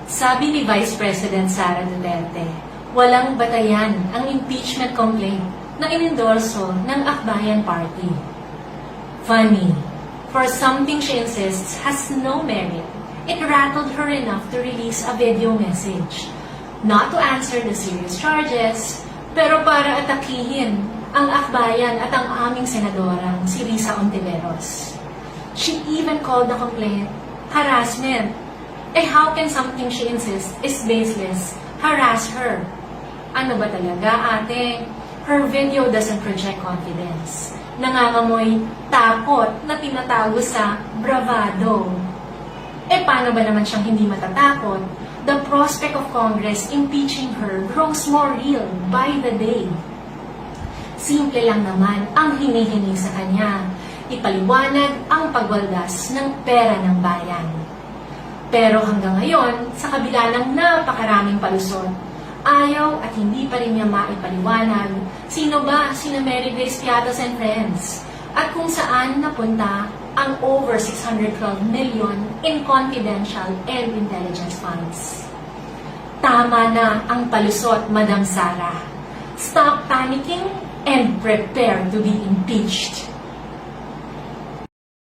Sabi ni Vice President Sara Duterte, walang batayan ang impeachment complaint na inendorso ng Akbayan Party. Funny, for something she insists has no merit, it rattled her enough to release a video message. Not to answer the serious charges, pero para atakihin ang Akbayan at ang aming senadorang si Risa Ontiveros. She even called the complaint harassment. How can something she insists is baseless harass her? Ano ba talaga, ate? Her video doesn't project confidence. Nangangamoy takot na tinatago sa bravado. Paano ba naman siyang hindi matatakot? The prospect of Congress impeaching her grows more real by the day. Simple lang naman ang hinihingi sa kanya. Ipaliwanag ang pagwaldas ng pera ng bayan. Pero hanggang ngayon, sa kabila ng napakaraming palusot, ayaw at hindi pa rin niya maipaliwanag sino ba sina Mary Grace Piatos and friends at kung saan napunta ang over 612 million in confidential and intelligence funds. Tama na ang palusot, Madam Sara. Stop panicking and prepare to be impeached.